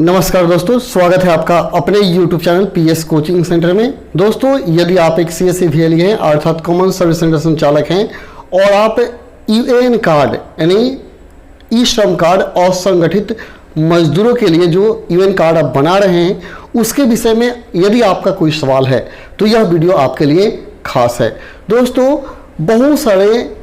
नमस्कार दोस्तों, स्वागत है आपका अपने YouTube channel PS coaching centre में। दोस्तों, यदि आप एक CSC VLE हैं अर्थात कॉमन सर्विस सेंटर संचालक हैं और आप EAN कार्ड यानी ई श्रम कार्ड असंगठित मजदूरों के लिए जो EAN कार्ड आप बना रहे हैं उसके विषय में यदि आपका कोई सवाल है तो यह वीडियो आपके लिए खास है। दोस्तों, बहुत सारे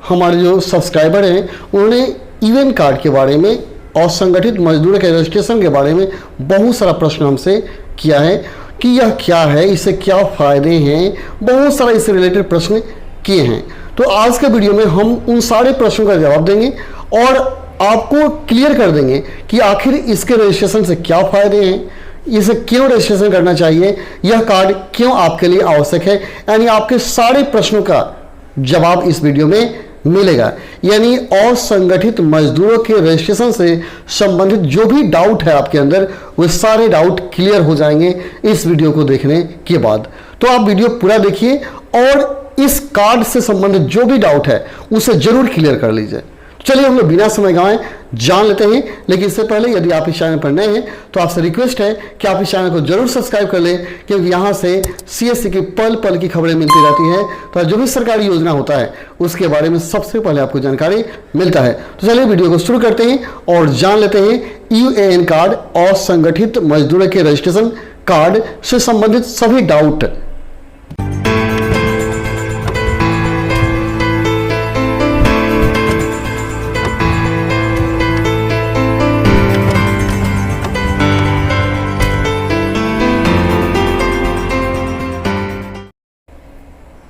हमारे जो सब्सक्राइबर हैं उन्होंने EAN कार्ड के बारे में और संगठित मजदूर के रजिस्ट्रेशन के बारे में बहुत सारा प्रश्न हमसे किया है कि यह क्या है, इससे क्या फ़ायदे हैं, बहुत सारा इससे रिलेटेड प्रश्न किए हैं। तो आज के वीडियो में हम उन सारे प्रश्नों का जवाब देंगे और आपको क्लियर कर देंगे कि आखिर इसके रजिस्ट्रेशन से क्या फ़ायदे हैं, इसे क्यों रजिस्ट्रेशन करना चाहिए, यह कार्ड क्यों आपके लिए आवश्यक है। यानी आपके सारे प्रश्नों का जवाब इस वीडियो में मिलेगा। यानी असंगठित मजदूरों के रजिस्ट्रेशन से संबंधित जो भी डाउट है आपके अंदर, वो सारे डाउट क्लियर हो जाएंगे इस वीडियो को देखने के बाद। तो आप वीडियो पूरा देखिए और इस कार्ड से संबंधित जो भी डाउट है उसे जरूर क्लियर कर लीजिए। चलिए हम लोग बिना समय गंवाए जान लेते हैं। लेकिन इससे पहले यदि आप इस चैनल पर नए हैं तो आपसे रिक्वेस्ट है कि आप इस चैनल को जरूर सब्सक्राइब कर लें, क्योंकि यहाँ से CSC की पल पल की खबरें मिलती रहती हैं। तो जो भी सरकारी योजना होता है उसके बारे में सबसे पहले आपको जानकारी मिलता है। तो चलिए वीडियो को शुरू करते हैं और जान लेते हैं EAN कार्ड और संगठित मजदूरों के रजिस्ट्रेशन कार्ड से संबंधित सभी डाउट।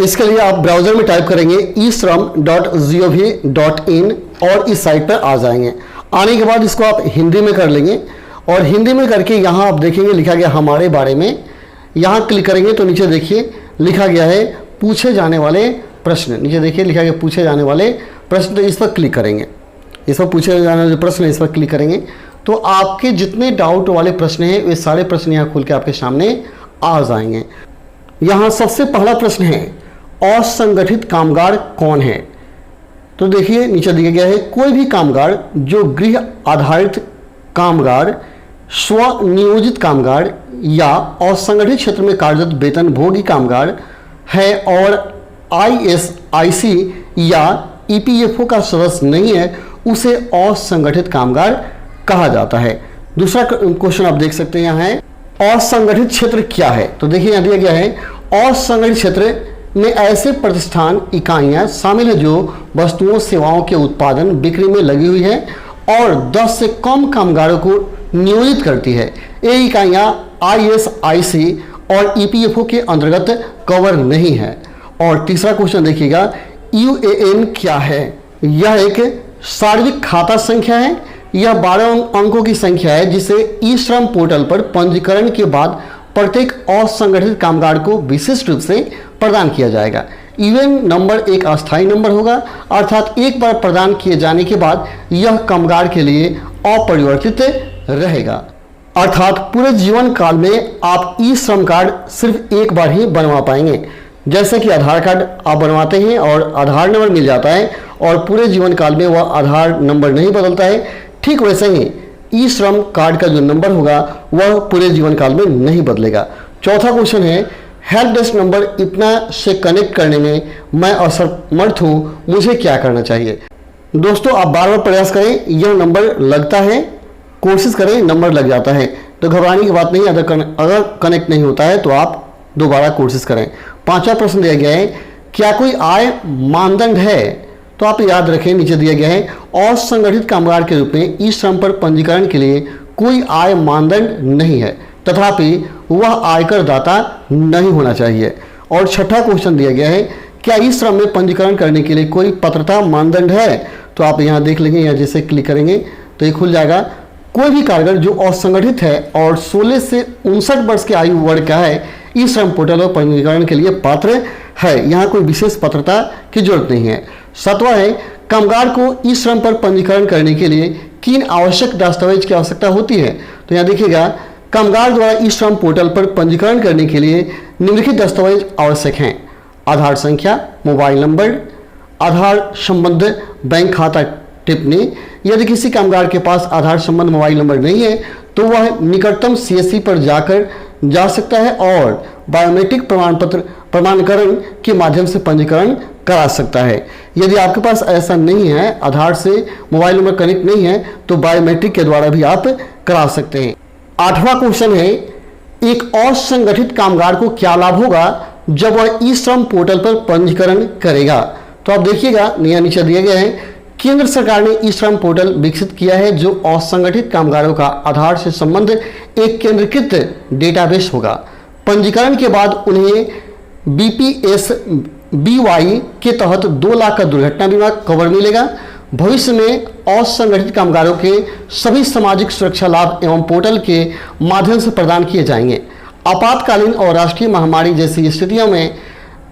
इसके लिए आप ब्राउजर में टाइप करेंगे ishram.gov.in और इस साइट पर आ जाएंगे। आने के बाद इसको आप हिंदी में कर लेंगे और हिंदी में करके यहाँ आप देखेंगे लिखा गया हमारे बारे में। यहाँ क्लिक करेंगे तो नीचे देखिए लिखा गया है पूछे जाने वाले प्रश्न। नीचे देखिए लिखा गया पूछे जाने वाले प्रश्न, तो इस पर क्लिक करेंगे। इस पर पूछे जाने वाले प्रश्न है, इस पर क्लिक करेंगे तो आपके जितने डाउट वाले प्रश्न हैं वे सारे प्रश्न यहाँ खुल के आपके सामने आ जाएंगे। यहाँ सबसे पहला प्रश्न है असंगठित कामगार कौन है। तो देखिए नीचे दिया गया है कोई भी कामगार जो गृह आधारित कामगार, स्वनियोजित कामगार या असंगठित क्षेत्र में कार्यरत वेतनभोगी कामगार है और ISIC या EPFO का सदस्य नहीं है, उसे असंगठित कामगार कहा जाता है। दूसरा क्वेश्चन आप देख सकते हैं यहाँ है असंगठित क्षेत्र क्या है। तो देखिए यहाँ दिया गया है असंगठित क्षेत्र में ऐसे प्रतिष्ठान इकाइयां शामिल है जो वस्तुओं सेवाओं के उत्पादन बिक्री में लगी हुई है और 10 से कम कामगारों को नियोजित करती है। ये इकाइयां ISIC और EPFO के अंतर्गत कवर नहीं है। और तीसरा क्वेश्चन देखिएगा UAN क्या है। यह एक सार्वजनिक खाता संख्या है। यह 12 अंकों की संख्या है जिसे ई श्रम पोर्टल पर पंजीकरण के बाद प्रत्येक असंगठित कामगार को विशिष्ट रूप से प्रदान किया जाएगा। EAN नंबर एक अस्थायी नंबर होगा, अर्थात एक बार प्रदान किए जाने के बाद यह कामगार के लिए अपरिवर्तित रहेगा। अर्थात पूरे जीवन काल में आप ई श्रम कार्ड सिर्फ एक बार ही बनवा पाएंगे। जैसे कि आधार कार्ड आप बनवाते हैं और आधार नंबर मिल जाता है और पूरे जीवन काल में वह आधार नंबर नहीं बदलता है, ठीक वैसे ही ई श्रम कार्ड का जो नंबर होगा वह पूरे जीवन काल में नहीं बदलेगा। चौथा क्वेश्चन है हेल्प डेस्क नंबर इतना से कनेक्ट करने में मैं असमर्थ हूँ, मुझे क्या करना चाहिए। दोस्तों, आप बार बार प्रयास करें, यह नंबर लगता है, कोशिश करें, नंबर लग जाता है तो घबराने की बात नहीं। अगर कनेक्ट नहीं होता है तो आप दोबारा कोशिश करें। पांचवा प्रश्न दिया गया है क्या कोई आय मानदंड है। तो आप याद रखें नीचे दिया गया है असंगठित कामगार के रूप में ई श्रम पर पंजीकरण के लिए कोई आय मानदंड नहीं है, तथापि वह आयकर दाता नहीं होना चाहिए। और छठा क्वेश्चन दिया गया है क्या ई श्रम में पंजीकरण करने के लिए कोई पात्रता मानदंड है। तो आप यहाँ देख लेंगे, यहाँ जैसे क्लिक करेंगे तो ये खुल जाएगा कोई भी कामगार जो असंगठित है और 16 से 59 वर्ष के आयु वर्ग का है ई श्रम पोर्टल पर पंजीकरण के लिए पात्र है। यहाँ कोई विशेष पात्रता की जरूरत नहीं है। सातवां है कामगार को ई श्रम पर पंजीकरण करने के लिए किन आवश्यक दस्तावेज की आवश्यकता होती है। तो यहाँ देखिएगा कामगार द्वारा ई श्रम पोर्टल पर पंजीकरण करने के लिए निम्नलिखित दस्तावेज आवश्यक हैं। आधार संख्या, मोबाइल नंबर, आधार संबद्ध बैंक खाता टिप्पणी। यदि किसी कामगार के पास आधार संबंध मोबाइल नंबर नहीं है तो वह निकटतम सीएससी पर जाकर जा सकता है और बायोमेट्रिक प्रमाणीकरण के माध्यम से पंजीकरण करा सकता है। यदि आपके पास ऐसा नहीं है, आधार से मोबाइल नंबर कनेक्ट नहीं है, तो बायोमेट्रिक के द्वारा भी आप करा सकते हैं। 8वां क्वेश्चन है, एक असंगठित कामगार को क्या लाभ होगा जब वह ई श्रम पोर्टल पर पंजीकरण करेगा। तो आप देखिएगा, नीचे दिया गया है, केंद्र सरकार ने ई श्रम पोर्टल विकसित किया है जो असंगठित कामगारों का आधार से संबंध एक केंद्रीकृत डेटाबेस होगा। पंजीकरण के बाद उन्हें BPSBY के तहत 2 लाख का दुर्घटना बीमा कवर मिलेगा। भविष्य में असंगठित कामगारों के सभी सामाजिक सुरक्षा लाभ एवं पोर्टल के माध्यम से प्रदान किए जाएंगे। आपातकालीन और राष्ट्रीय महामारी जैसी स्थितियों में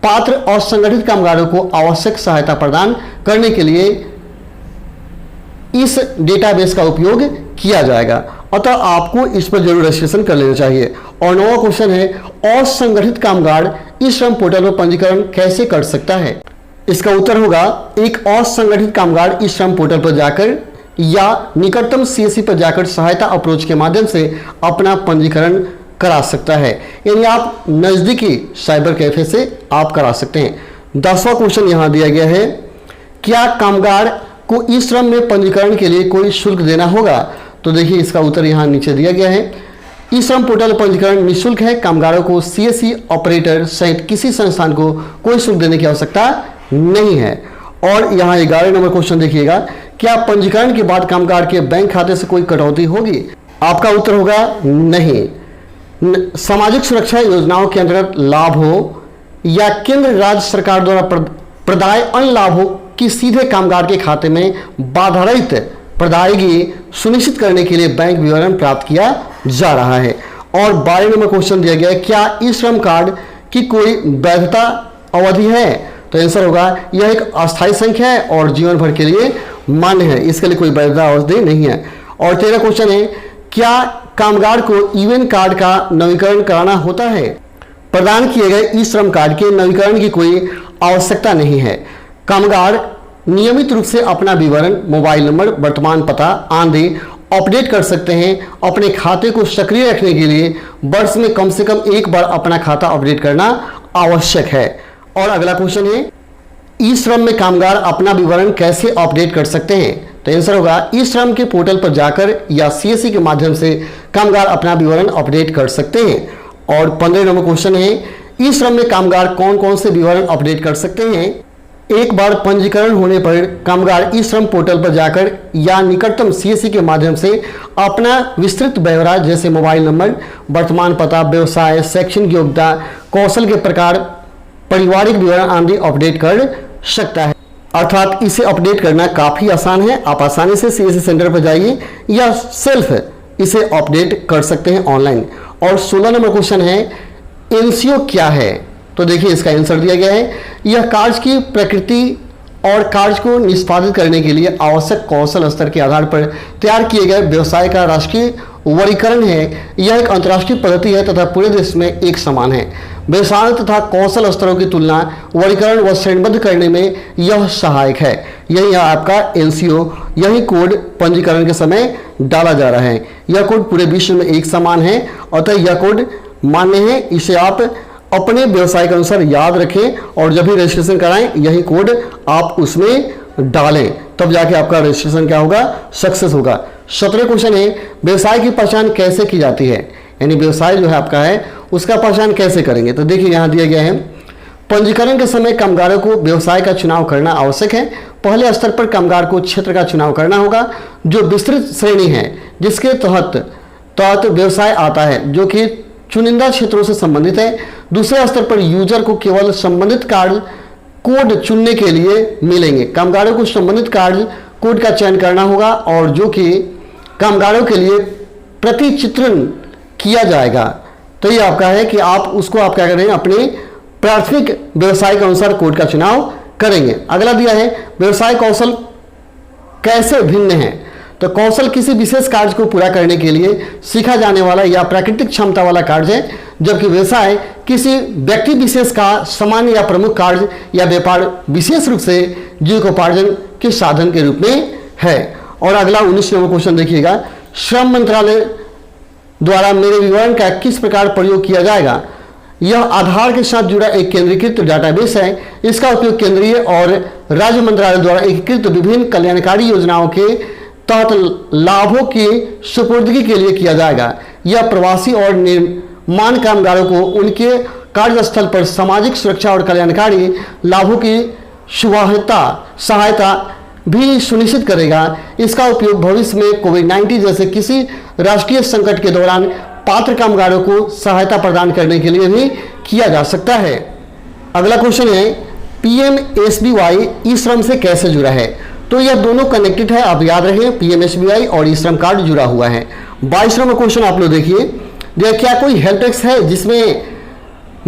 पात्र असंगठित कामगारों को आवश्यक सहायता प्रदान करने के लिए इस डेटाबेस का उपयोग किया जाएगा। अतः आपको इस पर जरूर रजिस्ट्रेशन कर लेना चाहिए। और 9वां क्वेश्चन है, असंगठित कामगार ई श्रम पोर्टल पर पंजीकरण कैसे कर सकता है। इसका उत्तर होगा, एक असंगठित कामगार ई श्रम पोर्टल पर जाकर या निकटतम सीएससी पर जाकर सहायता अप्रोच के माध्यम से अपना पंजीकरण करा सकता है। यानी आप नजदीकी साइबर कैफे से आप करा सकते हैं। 10वां क्वेश्चन यहां दिया गया है, क्या कामगार को ई श्रम में पंजीकरण के लिए कोई शुल्क देना होगा। तो देखिए, इसका उत्तर यहाँ नीचे दिया गया है। ई श्रम पोर्टल पंजीकरण निःशुल्क है। कामगारों को सीएससी ऑपरेटर सहित किसी संस्थान को कोई शुल्क देने की आवश्यकता नहीं है। और यहाँ 11 नंबर क्वेश्चन देखिएगा, क्या पंजीकरण के बाद कामगार के बैंक खाते से कोई कटौती होगी। आपका उत्तर होगा नहीं। सामाजिक सुरक्षा योजनाओं के अंतर्गत लाभ हो या केंद्र राज्य सरकार द्वारा प्रदाय अन्य लाभ हो कि सीधे कामगार के खाते में बाधारहित प्रदायगी सुनिश्चित करने के लिए बैंक विवरण प्राप्त किया जा रहा है। और 12 नंबर क्वेश्चन दिया गया है, क्या ई श्रम कार्ड की कोई वैधता अवधि है। तो आंसर होगा, यह एक अस्थायी संख्या है और जीवन भर के लिए मान्य है, इसके लिए कोई वैधता अवधि नहीं है। और 13 क्वेश्चन है, क्या कामगार को ईवन कार्ड का नवीकरण कराना होता है। प्रदान किए गए ई श्रम कार्ड के नवीकरण की कोई आवश्यकता नहीं है। कामगार नियमित रूप से अपना विवरण, मोबाइल नंबर, वर्तमान पता आदि अपडेट कर सकते हैं। अपने खाते को सक्रिय रखने के लिए वर्ष में कम से कम एक बार अपना खाता अपडेट करना आवश्यक है। और अगला क्वेश्चन है, ई श्रम में कामगार अपना विवरण कैसे अपडेट कर सकते हैं। तो आंसर होगा, ई श्रम के पोर्टल पर जाकर या सीएससी के माध्यम से कामगार अपना विवरण अपडेट कर सकते हैं। और 15 नंबर क्वेश्चन है, ई श्रम में कामगार कौन कौन से विवरण अपडेट कर सकते हैं। एक बार पंजीकरण होने पर कामगार ई श्रम पोर्टल पर जाकर या निकटतम सीएससी के माध्यम से अपना विस्तृत ब्यौरा जैसे मोबाइल नंबर, वर्तमान पता, व्यवसाय, शैक्षणिक योग्यता, कौशल के प्रकार, पारिवारिक विवरण आदि अपडेट कर सकता है। अर्थात इसे अपडेट करना काफ़ी आसान है। आप आसानी से सीएससी सेंटर पर जाइए या सेल्फ इसे अपडेट कर सकते हैं ऑनलाइन। और 16 नंबर क्वेश्चन है, एनसीओ क्या है। तो देखिए, इसका आंसर दिया गया है, यह कार्य की प्रकृति और कार्य को निष्पादित करने के लिए आवश्यक कौशल स्तर के आधार पर तैयार किए गए व्यवसाय का राष्ट्रीय वर्गीकरण है। यह एक अंतर्राष्ट्रीय पद्धति है तथा पूरे देश में एक समान है। व्यवसाय तथा कौशल स्तरों की तुलना, वर्गीकरण व श्रेणीबद्ध करने में यह सहायक है। यही आपका एनसीओ, यही कोड पंजीकरण के समय डाला जा रहा है। यह कोड पूरे विश्व में एक समान है, अतः यह कोड मान्य है। इसे आप अपने व्यवसाय के अनुसार याद रखें और जब भी रजिस्ट्रेशन कराएं यही कोड आप उसमें डालें, तब जाके आपका रजिस्ट्रेशन क्या होगा, सक्सेस होगा। 17 क्वेश्चन है, व्यवसाय की पहचान कैसे की जाती है। यानी व्यवसाय जो है आपका है उसका पहचान कैसे करेंगे। तो देखिए, यहाँ दिया गया है, पंजीकरण के समय कामगारों को व्यवसाय का चुनाव करना आवश्यक है। पहले स्तर पर कामगार को क्षेत्र का चुनाव करना होगा जो विस्तृत श्रेणी है जिसके तहत व्यवसाय आता है, जो कि चुनिंदा क्षेत्रों से संबंधित है। दूसरे स्तर पर यूजर को केवल संबंधित कार्ड कोड चुनने के लिए मिलेंगे। कामगारों को संबंधित कार्ड कोड का चयन करना होगा और जो कि कामगारों के लिए प्रतिचित्रण किया जाएगा। तो ये आपका है कि आप उसको आप क्या करेंगे, अपने प्राथमिक व्यवसाय के अनुसार कोड का चुनाव करेंगे। अगला दिया है, व्यवसाय कौशल कैसे भिन्न है। तो कौशल किसी विशेष कार्य को पूरा करने के लिए सीखा जाने वाला या प्राकृतिक क्षमता वाला कार्य है, जबकि व्यवसाय किसी व्यक्ति विशेष का सामान्य या प्रमुख कार्य या व्यापार विशेष रूप से जीविकोपार्जन के साधन के रूप में है। और अगला 19 नंबर क्वेश्चन देखिएगा, श्रम मंत्रालय द्वारा मेरे विवरण का किस प्रकार प्रयोग किया जाएगा। यह आधार के साथ जुड़ा एक केंद्रीकृत डाटाबेस है। इसका उपयोग केंद्रीय और राज्य मंत्रालय द्वारा एकीकृत विभिन्न कल्याणकारी योजनाओं के तहत लाभों की सुपुर्दगी के लिए किया जाएगा। यह प्रवासी और निर्माण कामगारों को उनके कार्यस्थल पर सामाजिक सुरक्षा और कल्याणकारी लाभों की सहायता भी सुनिश्चित करेगा। इसका उपयोग भविष्य में कोविड-19 जैसे किसी राष्ट्रीय संकट के दौरान पात्र कामगारों को सहायता प्रदान करने के लिए भी किया जा सकता है। अगला क्वेश्चन है पीएमएसबीवाई ई श्रम से कैसे जुड़ा है। तो यह दोनों कनेक्टेड है, आप याद रखें, पीएमएसबीवाई और ई श्रम कार्ड जुड़ा हुआ है। 22 नंबर क्वेश्चन आप लोग देखिए, क्या कोई हेल्प डेस्क है जिसमें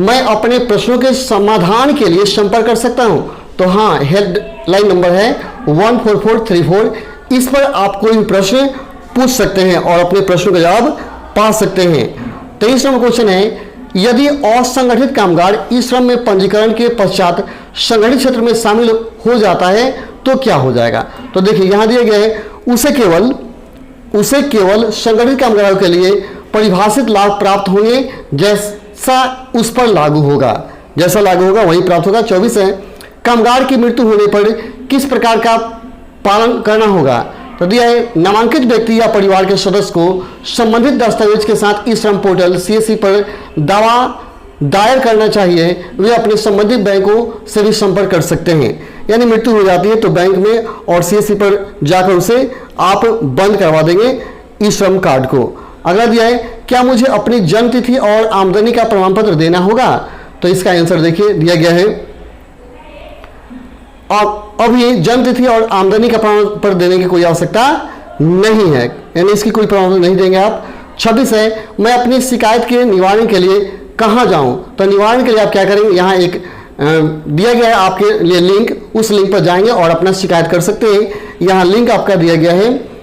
मैं अपने प्रश्नों के समाधान के लिए संपर्क कर सकता हूं। तो हाँ, हेल्पलाइन नंबर है 14434। इस पर आप कोई भी प्रश्न पूछ सकते हैं और अपने प्रश्नों का जवाब पा सकते हैं। 23 नंबर क्वेश्चन है यदि असंगठित कामगार ई श्रम में पंजीकरण के पश्चात संगठित क्षेत्र में शामिल हो जाता है तो क्या हो जाएगा। तो देखिए यहां दिया गया है उसे केवल संगठित कामगारों के लिए परिभाषित लाभ प्राप्त होंगे जैसा उस पर लागू होगा, जैसा लागू होगा वही प्राप्त होगा। 24 है कामगार की मृत्यु होने पर किस प्रकार का पालन करना होगा। तो दिया है नामांकित व्यक्ति या परिवार के सदस्य को संबंधित दस्तावेज के साथ ई श्रम पोर्टल सीएससी पर दावा दायर करना चाहिए। वे अपने संबंधित बैंकों से भी संपर्क कर सकते हैं। यानी मृत्यु हो जाती है तो बैंक में और सीएससी पर जाकर उसे आप बंद करवा देंगे ई श्रम कार्ड को। अगला दिया है क्या मुझे अपनी जन्म तिथि और आमदनी का प्रमाण पत्र देना होगा। तो इसका आंसर देखिए दिया गया है अभी जन्म तिथि और आमदनी का प्रमाण पत्र देने की कोई आवश्यकता नहीं है, यानी इसकी कोई प्रमाण पत्र नहीं देंगे आप। 26 है मैं अपनी शिकायत के निवारण के लिए कहां जाऊं। तो निवारण के लिए आप क्या करेंगे, यहाँ एक दिया गया है आपके लिए लिंक, उस लिंक पर जाएंगे और अपना शिकायत कर सकते हैं। यहाँ लिंक आपका दिया गया है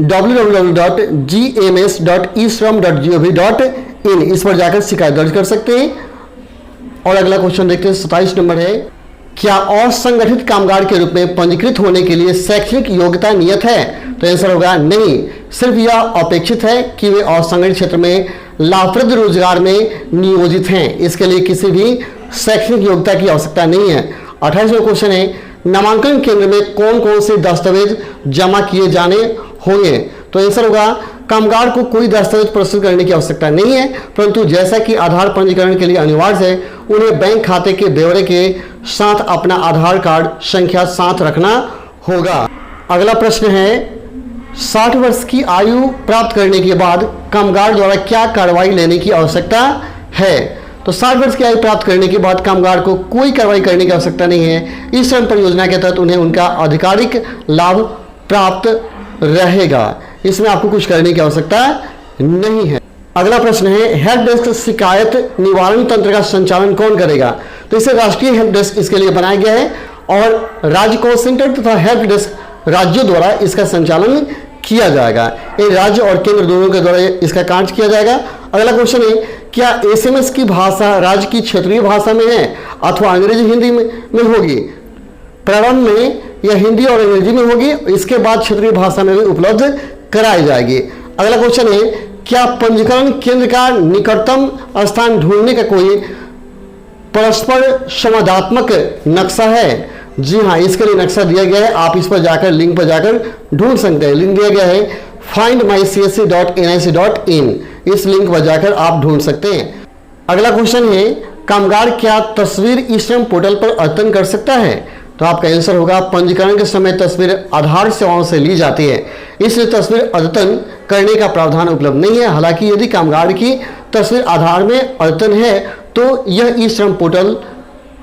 www.gms.eshram.gov.in, इस पर जाकर शिकायत दर्ज कर सकते हैं। और अगला क्वेश्चन देखते हैं 27 नंबर है क्या असंगठित कामगार के रूप में पंजीकृत होने के लिए शैक्षणिक योग्यता नियत है। तो आंसर होगा नहीं, सिर्फ यह अपेक्षित है कि वे असंगठित क्षेत्र में लाभप्रद रोजगार में नियोजित हैं। इसके लिए किसी भी शैक्षणिक योग्यता की आवश्यकता नहीं है। 28वां क्वेश्चन है नामांकन केंद्र में कौन कौन से दस्तावेज जमा किए जाने होंगे। तो आंसर होगा कामगार को कोई दस्तावेज प्रस्तुत करने की आवश्यकता नहीं है, परंतु जैसा कि आधार पंजीकरण के लिए अनिवार्य है उन्हें बैंक खाते के ब्यौरे के साथ अपना आधार कार्ड संख्या साथ रखना होगा। अगला प्रश्न है 60 वर्ष की आयु प्राप्त करने के बाद कामगार द्वारा क्या कार्रवाई लेने की आवश्यकता है। तो 60 वर्ष की आयु प्राप्त करने के बाद कामगार को कोई कार्रवाई करने की आवश्यकता नहीं है। इस श्रम परियोजना के तहत उन्हें उनका आधिकारिक लाभ प्राप्त रहेगा, इसमें आपको कुछ करने की आवश्यकता नहीं है। अगला प्रश्न है हेल्प डेस्क शिकायत निवारण तंत्र का संचालन कौन करेगा। तो इसे राष्ट्रीय हेल्प डेस्क इसके लिए बनाया गया है और राज्य कॉल सेंटर तथा हेल्प डेस्क राज्यों द्वारा इसका संचालन किया जाएगा। ये राज्य और केंद्र दोनों के द्वारा इसका कार्य किया जाएगा। अगला क्वेश्चन है क्या एसएमएस की भाषा राज्य की क्षेत्रीय भाषा में है अथवा अंग्रेजी हिंदी में होगी। प्रारंभ में यह हिंदी और अंग्रेजी में होगी, इसके बाद क्षेत्रीय भाषा में भी उपलब्ध कराई जाएगी। अगला क्वेश्चन है क्या पंजीकरण केंद्र का निकटतम स्थान ढूंढने का कोई परस्पर संवादात्मक नक्शा है। जी हाँ, इसके लिए नक्शा दिया गया है, आप इस पर जाकर लिंक पर जाकर ढूंढ सकते हैं। लिंक दिया गया है findmycsc.nic.in, इस लिंक पर जाकर आप ढूंढ सकते हैं। अगला क्वेश्चन है कामगार क्या तस्वीर ई श्रम पोर्टल पर अद्यतन कर सकता है। तो आपका आंसर होगा पंजीकरण के समय तस्वीर आधार सेवाओं से ली जाती है, इसलिए तस्वीर अद्यतन करने का प्रावधान उपलब्ध नहीं है। हालांकि यदि कामगार की तस्वीर आधार में अद्यतन है तो यह ई श्रम पोर्टल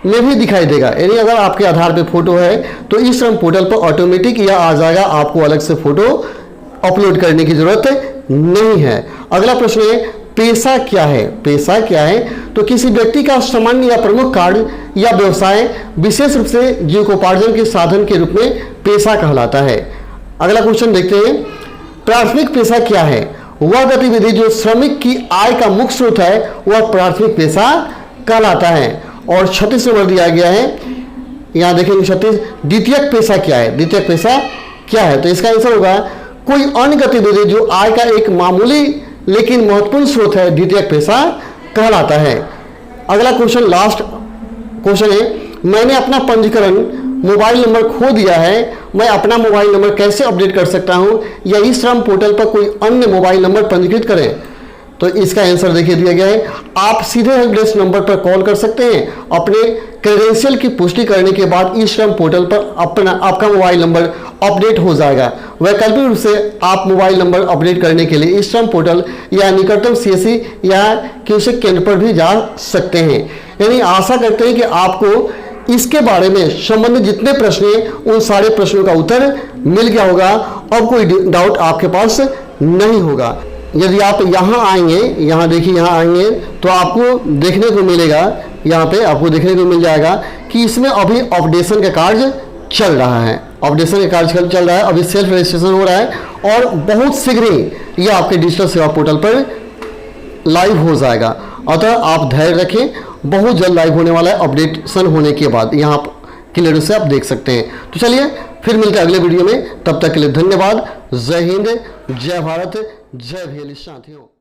में भी दिखाई देगा। यानी अगर आपके आधार पे फोटो है तो ई श्रम पोर्टल पर ऑटोमेटिक यह आ जाएगा, आपको अलग से फोटो अपलोड करने की जरूरत नहीं है। अगला प्रश्न है पेशा क्या है। पेशा क्या है तो किसी व्यक्ति का सामान्य या प्रमुख कार्य या व्यवसाय विशेष रूप से जीविकोपार्जन के साधन के रूप में पेशा कहलाता है। अगला क्वेश्चन देखते हैं प्राथमिक पेशा क्या है। वह गतिविधि जो श्रमिक की आय का मुख्य स्रोत है वह प्राथमिक पेशा कहलाता है। और 36 नंबर दिया गया है, यहाँ देखेंगे 36 द्वितीयक पेशा क्या है। द्वितीयक पेशा क्या है तो इसका आंसर होगा कोई अन्य गतिविधि जो आय का एक मामूली लेकिन महत्वपूर्ण स्रोत है, द्वितीयक पेशा कहलाता है। अगला क्वेश्चन, लास्ट क्वेश्चन है, मैंने अपना पंजीकरण मोबाइल नंबर खो दिया है, मैं अपना मोबाइल नंबर कैसे अपडेट कर सकता हूं, या ई श्रम पोर्टल पर कोई अन्य मोबाइल नंबर पंजीकृत करें? तो इसका आंसर देखिए दिया गया है, आप सीधे हेल्प डेस्क नंबर पर कॉल कर सकते हैं। अपने क्रेडेंशियल की पुष्टि करने के बाद ई श्रम पोर्टल पर आपका मोबाइल नंबर अपडेट हो जाएगा। वैकल्पिक रूप से आप मोबाइल नंबर अपडेट करने के लिए ई श्रम पोर्टल या निकटतम सीएससी या कृषि केंद्र पर भी जा सकते हैं। यानी आशा करते हैं कि आपको इसके बारे में संबंधित जितने प्रश्न हैं उन सारे प्रश्नों का उत्तर मिल गया होगा। अब कोई डाउट आपके पास नहीं होगा। यदि आप यहाँ आएंगे, यहाँ देखिए, यहाँ आएंगे तो आपको देखने को मिलेगा, यहाँ पे आपको देखने को मिल जाएगा कि इसमें अभी अपडेशन का कार्य चल रहा है। अपडेशन का कार्य चल रहा है, अभी सेल्फ रजिस्ट्रेशन हो रहा है और बहुत शीघ्र ही यह आपके डिजिटल सेवा पोर्टल पर लाइव हो जाएगा। अतः आप धैर्य रखें, बहुत जल्द लाइव होने वाला है अपडेशन होने के बाद। यहाँ क्लियर से आप देख सकते हैं। तो चलिए फिर मिलते हैं अगले वीडियो में, तब तक के लिए धन्यवाद। जय हिंद, जय भारत, जय भील साथियों।